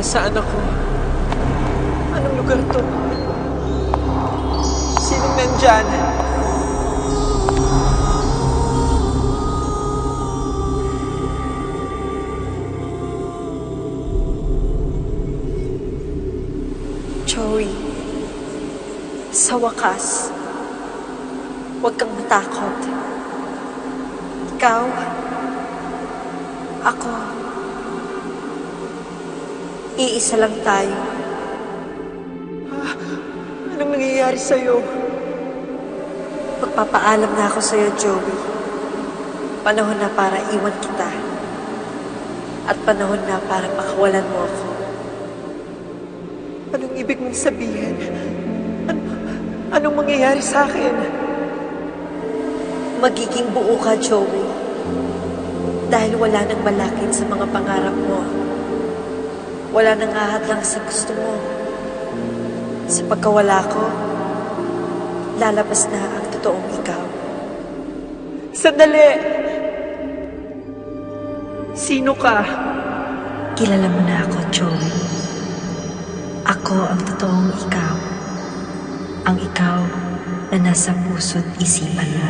Nasaan ako? Anong lugar to? Sinong nandyan? Joey, sa wakas, huwag kang matakot. Ikaw, ako, iisa lang tayo. Anong nangyayari sa'yo? Magpapaalam na ako sa'yo, Joey. Panahon na para iwan kita. At panahon na para pakawalan mo ako. Anong ibig mong sabihin? Anong mangyayari sa akin? Magiging buo ka, Joey. Dahil wala nang malakit sa mga pangarap mo. Wala nang ahadlang sa gusto mo. Sa pagkawala ko, lalabas na ang totoong ikaw. Sandali! Sino ka? Kilala mo na ako, Joey. Ako ang totoong ikaw. Ang ikaw na nasa puso't isipan mo.